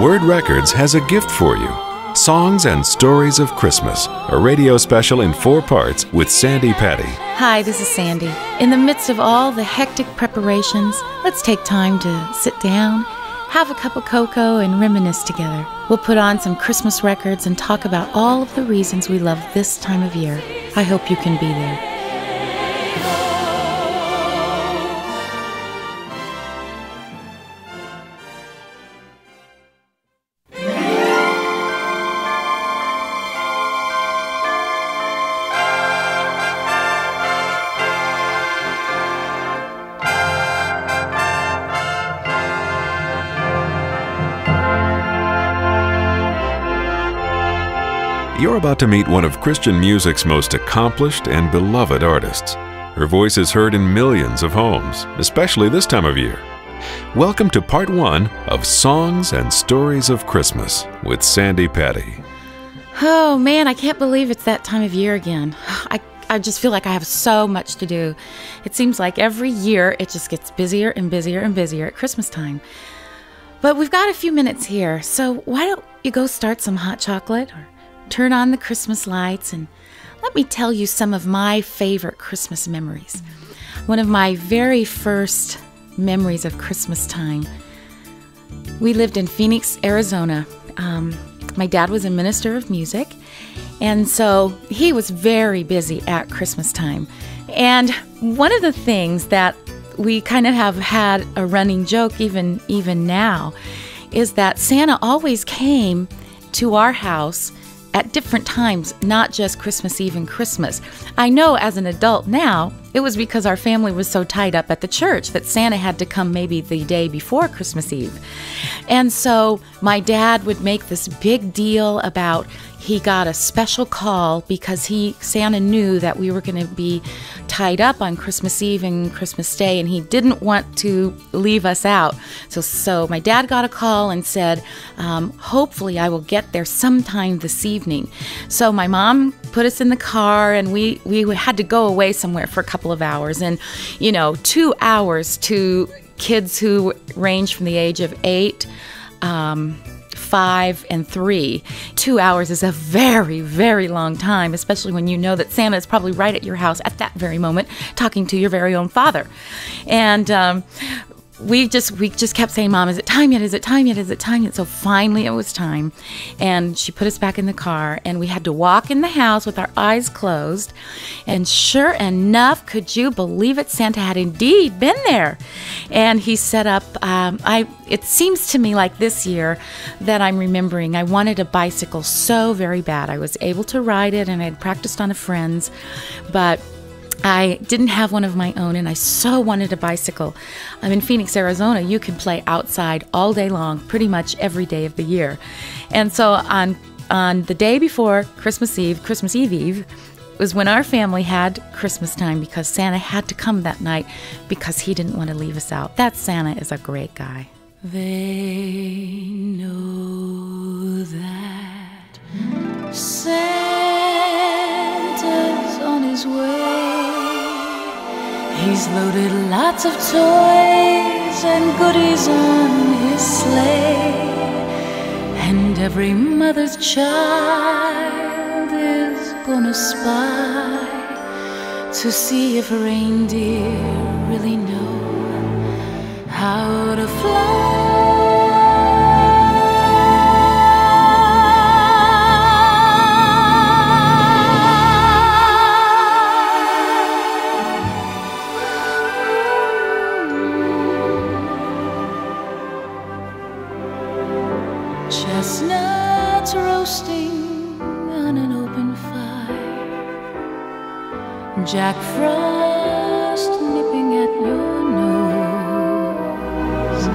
Word Records has a gift for you. Songs and Stories of Christmas, a radio special in 4 parts with Sandi Patty. Hi, this is Sandi. In the midst of all the hectic preparations, let's take time to sit down, have a cup of cocoa, and reminisce together. We'll put on some Christmas records and talk about all of the reasons we love this time of year. I hope you can be there. You're about to meet one of Christian music's most accomplished and beloved artists. Her voice is heard in millions of homes, especially this time of year. Welcome to part 1 of Songs and Stories of Christmas with Sandi Patty. Oh man, I can't believe it's that time of year again. I just feel like I have so much to do. It seems like every year it just gets busier and busier and busier at Christmas time. But we've got a few minutes here, so why don't you go start some hot chocolate or turn on the Christmas lights and let me tell you some of my favorite Christmas memories. One of my very first memories of Christmas time, we lived in Phoenix, Arizona. My dad was a minister of music, and so he was very busy at Christmas time. And one of the things that we kind of have had a running joke even now is that Santa always came to our house at different times, not just Christmas Eve and Christmas. I know as an adult now, it was because our family was so tied up at the church that Santa had to come maybe the day before Christmas Eve. And so my dad would make this big deal about he got a special call because Santa knew that we were going to be tied up on Christmas Eve and Christmas Day, and he didn't want to leave us out. So my dad got a call and said, hopefully I will get there sometime this evening. So my mom put us in the car, and we had to go away somewhere for a couple of hours. And, 2 hours to kids who range from the age of 8, 5, and 3. 2 hours is a very, very long time, especially when you know that Santa is probably right at your house at that very moment talking to your very own father. And we just kept saying, Mom, is it time yet? Is it time yet? Is it time yet? So finally it was time. And she put us back in the car, and we had to walk in the house with our eyes closed. And sure enough, could you believe it? Santa had indeed been there. And he set up, it seems to me like this year that I'm remembering, I wanted a bicycle so very bad. I was able to ride it, and I had practiced on a friend's, but I didn't have one of my own, and I so wanted a bicycle. I'm in Phoenix, Arizona. You can play outside all day long, pretty much every day of the year. And so on the day before Christmas Eve was when our family had Christmas time, because Santa had to come that night because he didn't want to leave us out. That Santa is a great guy. They know that Santa's on his way. He's loaded lots of toys and goodies on his sleigh, and every mother's child is gonna spy to see if reindeer really know how to fly. Chestnuts roasting on an open fire, Jack Frost nipping at your nose,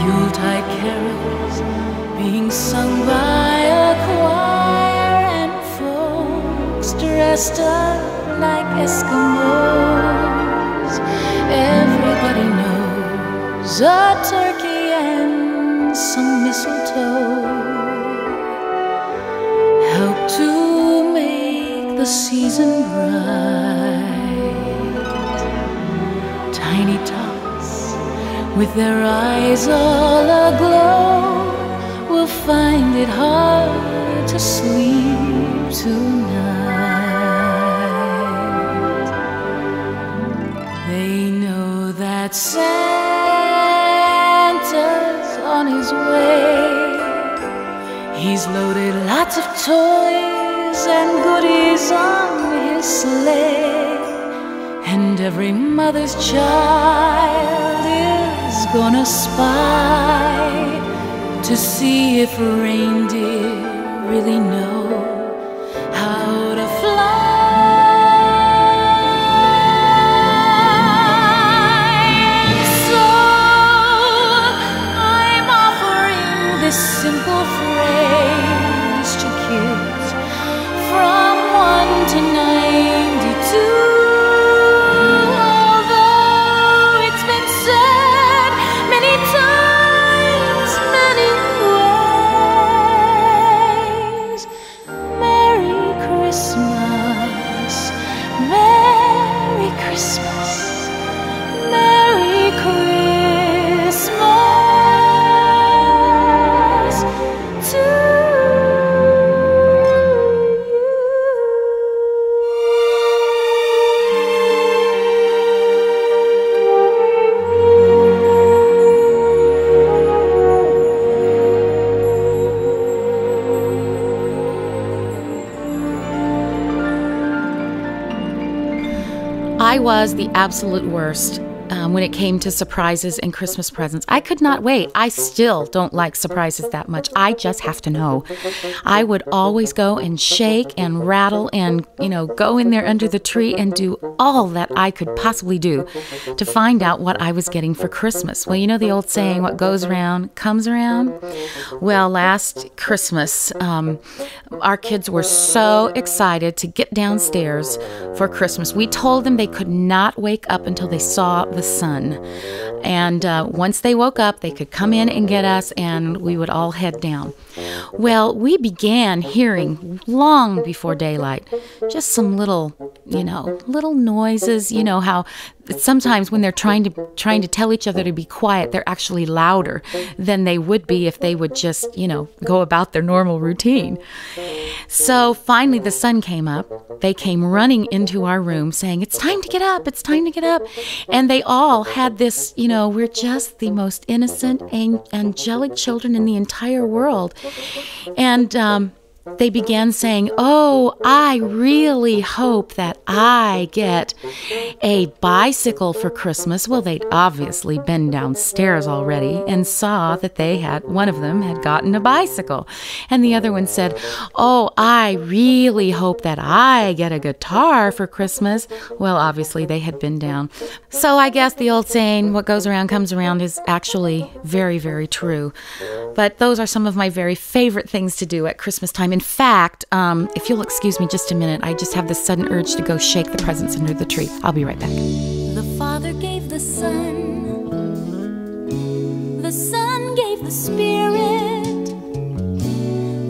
Yuletide carols being sung by a choir, and folks dressed up like Eskimos. Everybody knows a turkey and some mistletoe help to make the season bright. Tiny tots with their eyes all aglow, will find it hard to sleep tonight. They know that Santa's on his way. He's loaded lots of toys and goodies on his sleigh, and every mother's child is gonna spy to see if reindeer really know how to fly. So I'm offering this simple phrase to kids from 1 to 92. I was the absolute worst when it came to surprises and Christmas presents. I could not wait. I still don't like surprises that much. I just have to know. I would always go and shake and rattle and, go in there under the tree and do all that I could possibly do to find out what I was getting for Christmas. Well, you know the old saying, what goes around comes around? Well, last Christmas, our kids were so excited to get downstairs for Christmas. We told them they could not wake up until they saw the sun. And once they woke up, they could come in and get us, and we would all head down. Well, we began hearing long before daylight just some little noises. You know how sometimes when they're trying to tell each other to be quiet, they're actually louder than they would be if they would just, go about their normal routine. So finally the sun came up. They came running into our room saying, "It's time to get up, it's time to get up." And they all had this, we're just the most innocent, angelic children in the entire world. And they began saying, "Oh, I really hope that I get a bicycle for Christmas." Well, they'd obviously been downstairs already and saw that one of them had gotten a bicycle. And the other one said, "Oh, I really hope that I get a guitar for Christmas." Well, obviously they had been down. So I guess the old saying, what goes around comes around, is actually very, very true. But those are some of my very favorite things to do at Christmas time. In fact, if you'll excuse me just a minute, I just have this sudden urge to go shake the presents under the tree. I'll be right back. The Father gave the Son gave the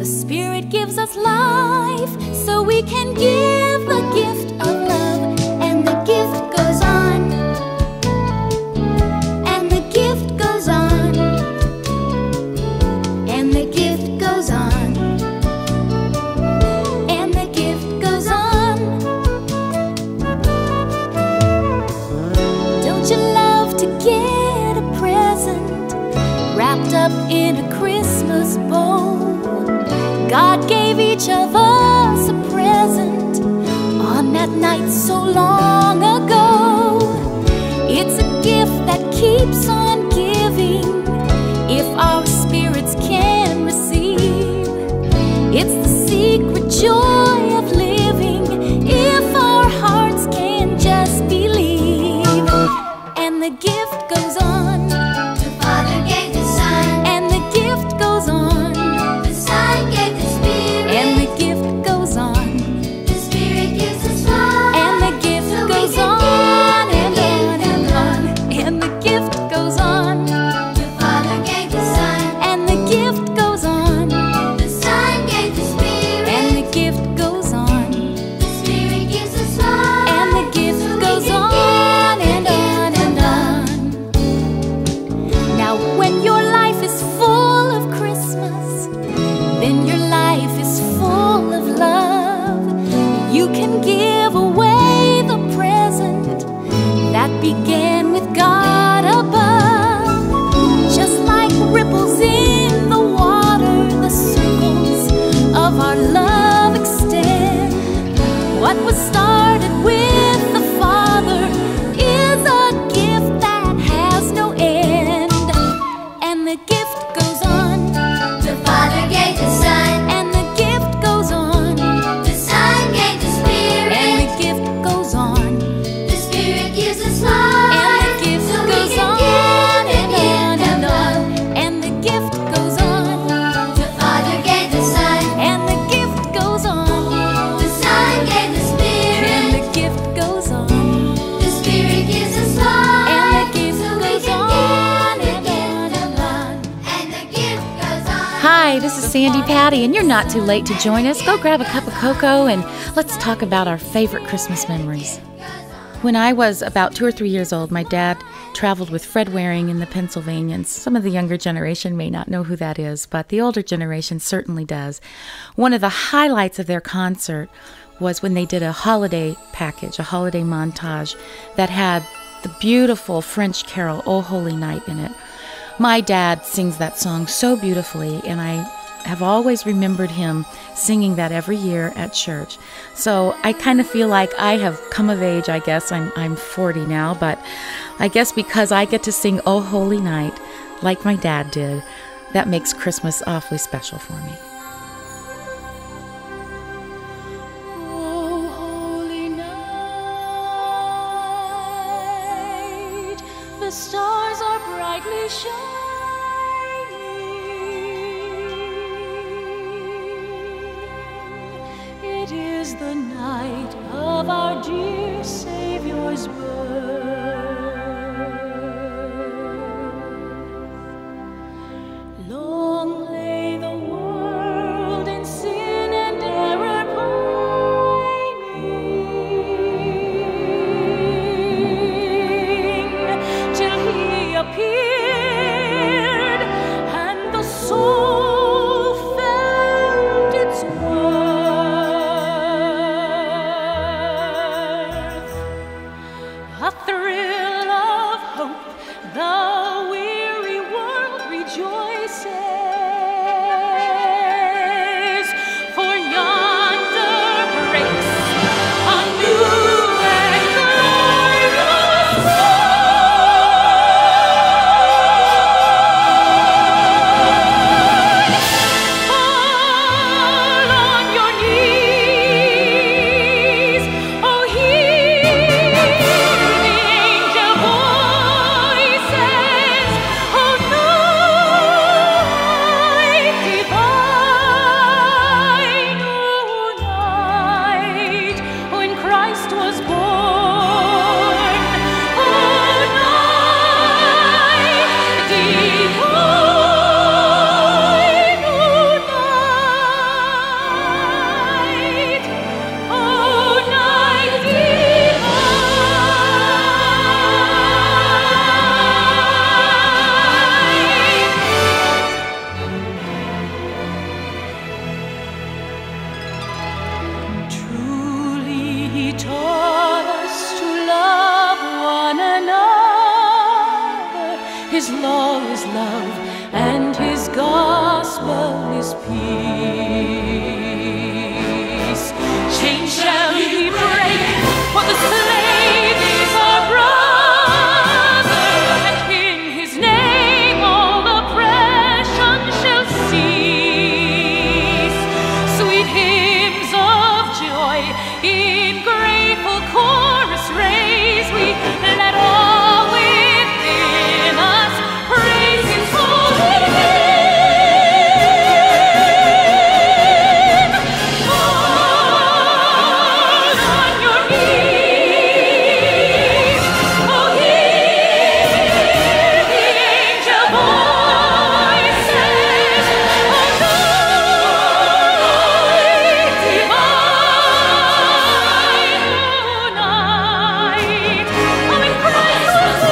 Spirit gives us life, so we can give the gift of love, and the gift goes on, and the gift goes on, and the gift goes on. Wrapped up in a Christmas bow, God gave each of us a present on that night so long ago. It's a gift that keeps on giving if our spirits can receive. It's the secret joy of living if our hearts can just believe. And the gift goes on. Gift Hi, this is Sandi Patty, and you're not too late to join us. Go grab a cup of cocoa and let's talk about our favorite Christmas memories. When I was about 2 or 3 years old, my dad traveled with Fred Waring in the Pennsylvanians. Some of the younger generation may not know who that is, but the older generation certainly does. One of the highlights of their concert was when they did a holiday package, a holiday montage that had the beautiful French carol, O Holy Night, in it. My dad sings that song so beautifully, and I have always remembered him singing that every year at church. So I kind of feel like I have come of age, I guess. I'm 40 now, but I guess because I get to sing O Holy Night like my dad did, that makes Christmas awfully special for me. Oh, holy night, the stars are brightly shining. It is the night of our dear Savior's birth. Long lay the world in sin and error pining, till He appeared, and the soul felt its worth. A thrill of hope, the weary world rejoices, for yonder breaks a new and glorious morn. Fall on your knees, oh, hear the angel voices, oh, night divine, oh, night when Christ was born, oh, night divine, oh, night, oh, night divine. Truly He taught us to love one another. His law is love, and His gospel is peace. Chains shall He break, for the slave is our brother, and in His name all oppression shall cease. Sweet hymns of joy in grateful chorus raise we, let all within us praise His holy name. Fall on your knees, oh, hear the angel voices, oh, night divine, oh, night, oh, when Christ was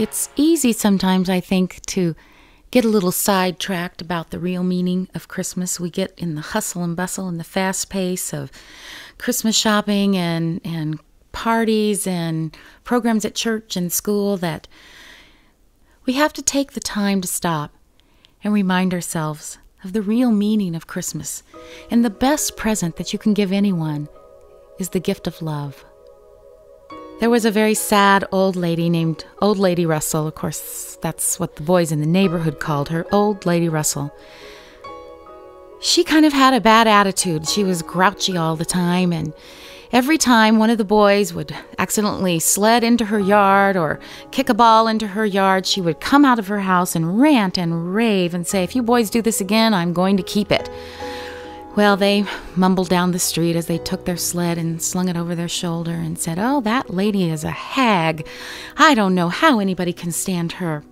It's easy sometimes, I think, to get a little sidetracked about the real meaning of Christmas. We get in the hustle and bustle and the fast pace of Christmas shopping and parties and programs at church and school that We have to take the time to stop and remind ourselves of the real meaning of Christmas. And the best present that you can give anyone is the gift of love. There was a very sad old lady named Old Lady Russell. Of course, that's what the boys in the neighborhood called her, Old Lady Russell. She kind of had a bad attitude. She was grouchy all the time, and every time one of the boys would accidentally sled into her yard or kick a ball into her yard, she would come out of her house and rant and rave and say, "If you boys do this again, I'm going to keep it." Well, they mumbled down the street as they took their sled and slung it over their shoulder and said, "Oh, that lady is a hag. I don't know how anybody can stand her."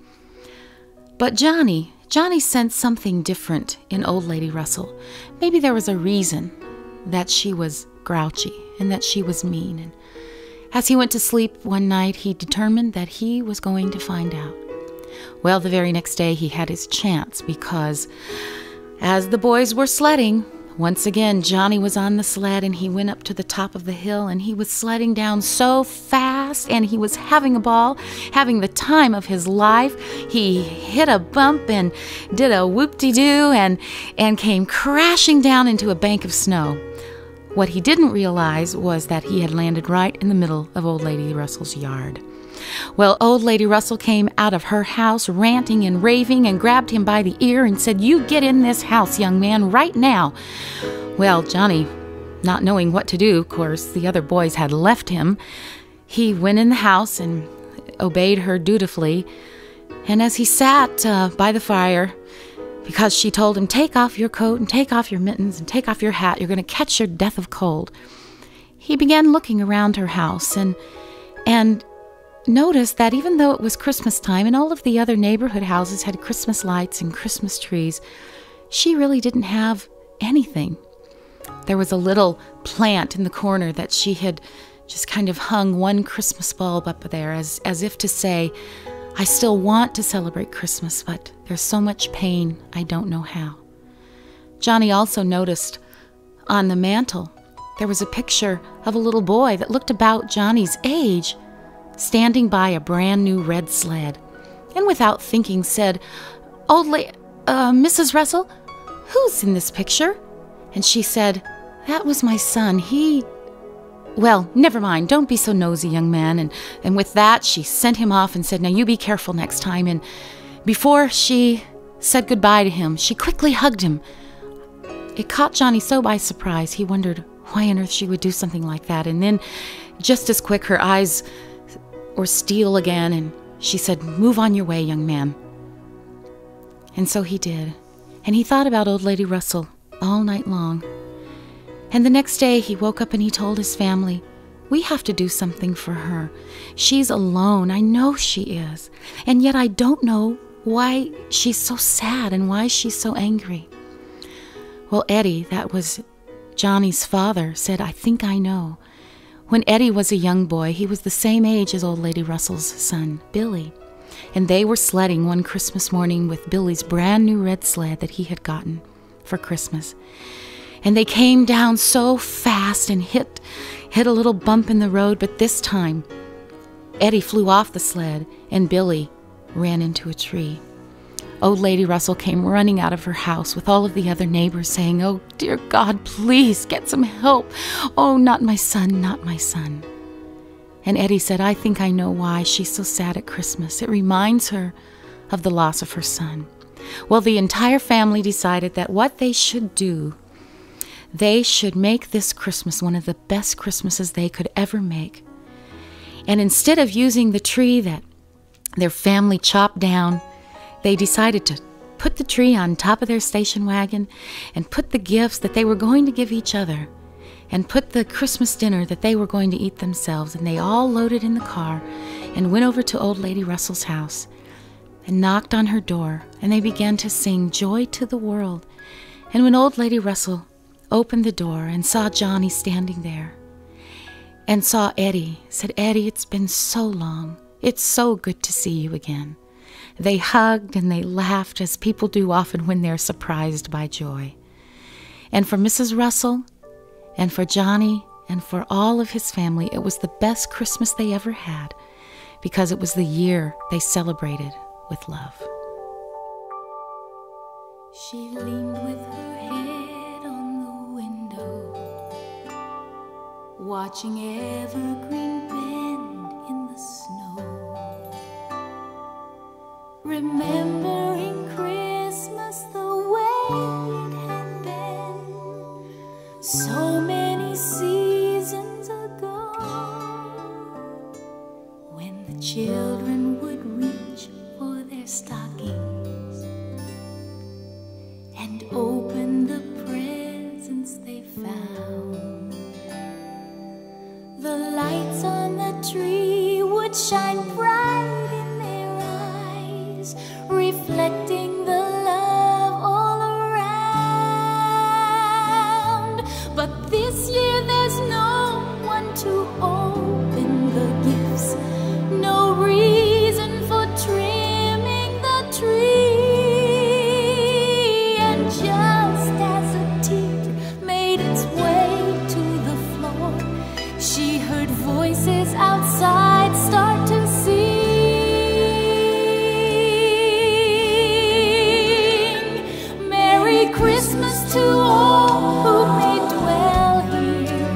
But Johnny sensed something different in Old Lady Russell. Maybe there was a reason that she was grouchy and that she was mean. And as he went to sleep one night, he determined that he was going to find out. Well, the very next day he had his chance, because as the boys were sledding, once again Johnny was on the sled, and he went up to the top of the hill, and he was sledding down so fast, and he was having a ball, having the time of his life. He hit a bump and did a whoop-de-doo and came crashing down into a bank of snow. What he didn't realize was that he had landed right in the middle of Old Lady Russell's yard. Well, Old Lady Russell came out of her house ranting and raving and grabbed him by the ear and said, "You get in this house, young man, right now." Well, Johnny, not knowing what to do, of course, the other boys had left him, he went in the house and obeyed her dutifully. And as he sat by the fire, because she told him, "Take off your coat and take off your mittens and take off your hat. You're going to catch your death of cold," he began looking around her house and noticed that even though it was Christmas time and all of the other neighborhood houses had Christmas lights and Christmas trees, she really didn't have anything. There was a little plant in the corner that she had just kind of hung one Christmas bulb up there as if to say, "I still want to celebrate Christmas, but there's so much pain, I don't know how." Johnny also noticed on the mantle there was a picture of a little boy that looked about Johnny's age, standing by a brand new red sled, and without thinking said, Mrs. Russell, who's in this picture?" And she said, "That was my son. Well, never mind. Don't be so nosy, young man." And with that, she sent him off and said, "Now you be careful next time." And before she said goodbye to him, she quickly hugged him. It caught Johnny so by surprise, he wondered why on earth she would do something like that. And then, just as quick, her eyes were steel again, and she said, "Move on your way, young man." And so he did. And he thought about Old Lady Russell all night long. And the next day he woke up and he told his family, "We have to do something for her. She's alone. I know she is. And yet I don't know why she's so sad and why she's so angry." Well, Eddie, that was Johnny's father, said, "I think I know." When Eddie was a young boy, he was the same age as Old Lady Russell's son, Billy. And they were sledding one Christmas morning with Billy's brand new red sled that he had gotten for Christmas. And they came down so fast and hit a little bump in the road, but this time Eddie flew off the sled and Billy ran into a tree. Old Lady Russell came running out of her house with all of the other neighbors saying, "Oh, dear God, please get some help. Oh, not my son, not my son." And Eddie said, "I think I know why she's so sad at Christmas. It reminds her of the loss of her son." Well, the entire family decided that what they should do, they should make this Christmas one of the best Christmases they could ever make. And instead of using the tree that their family chopped down, they decided to put the tree on top of their station wagon and put the gifts that they were going to give each other and put the Christmas dinner that they were going to eat themselves, and they all loaded in the car and went over to Old Lady Russell's house and knocked on her door, and they began to sing "Joy to the World." And when Old Lady Russell opened the door and saw Johnny standing there and saw Eddie, said, "Eddie, it's been so long. It's so good to see you again." They hugged and they laughed as people do often when they're surprised by joy. And for Mrs. Russell and for Johnny and for all of his family, it was the best Christmas they ever had, because it was the year they celebrated with love. She leaned with her head on the window, watching evergreen bend in the snow, remembering Christmas the way it had been so many seasons ago, when the children would reach for their stockings and open the presents they found. The lights on the tree would shine bright in their eyes, reflecting the love all around. But this year there's no one to open the gifts, no reason for trimming the tree. And just as a tear made its way to the floor, she heard voices outside start to sing. Merry Christmas to all who may dwell here.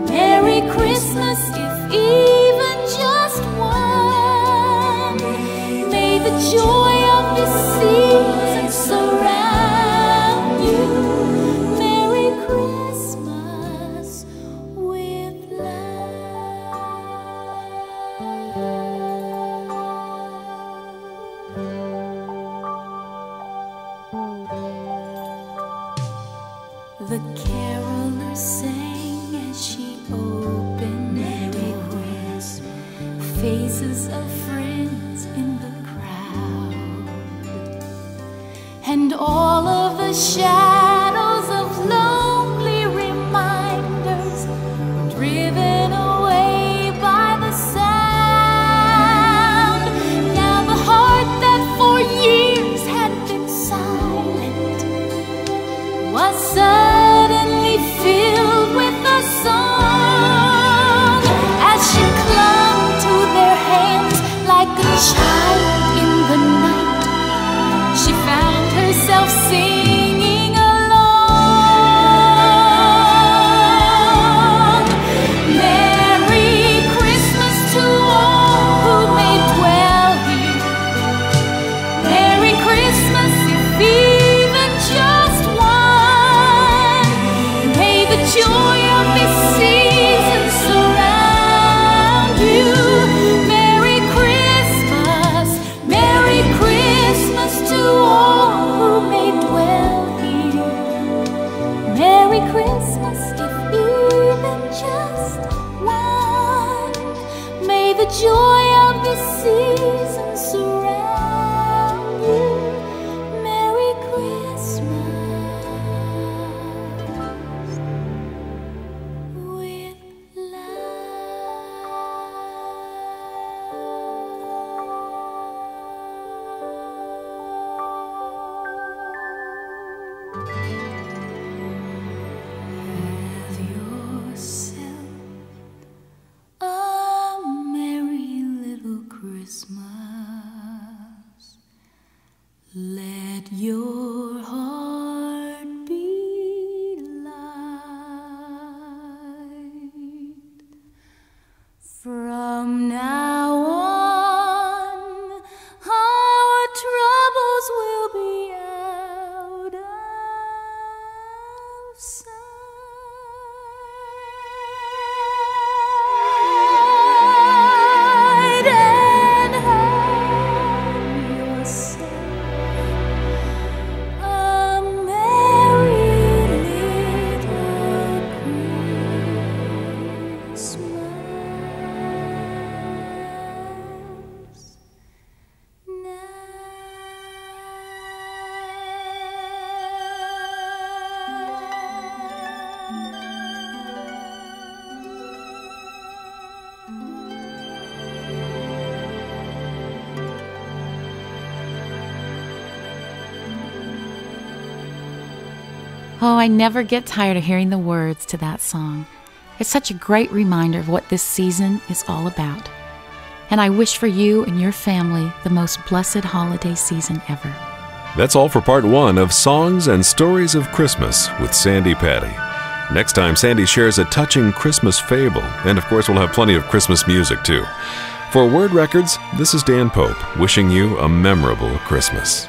Merry Christmas, if even just one. May the joy of this season surround you. Merry Christmas with love. The caroler sang as she opened Merry Christmas. Faces of friends in the crowd, and all of the shadows of lonely reminders driven away by the sound. Now the heart that for years had been silent was suddenly filled with a song, as she clung to their hands like a child in the night. She found herself singing along. Merry Christmas to all who may dwell here. Merry Christmas, if even just one. May the joy of this season surround you. Merry Christmas, Merry Christmas to all who may dwell here. Merry Christmas, if even just one. May the joy of this season surround you. Merry Christmas with Have yourself a merry little Christmas. Let your heart be light. From now on, our troubles will be out of sight. And have yourself a merry little Christmas Oh, I never get tired of hearing the words to that song. It's such a great reminder of what this season is all about. And I wish for you and your family the most blessed holiday season ever. That's all for part 1 of Songs and Stories of Christmas with Sandi Patty. Next time, Sandi shares a touching Christmas fable, and of course we'll have plenty of Christmas music too. For Word Records, this is Dan Pope, wishing you a memorable Christmas.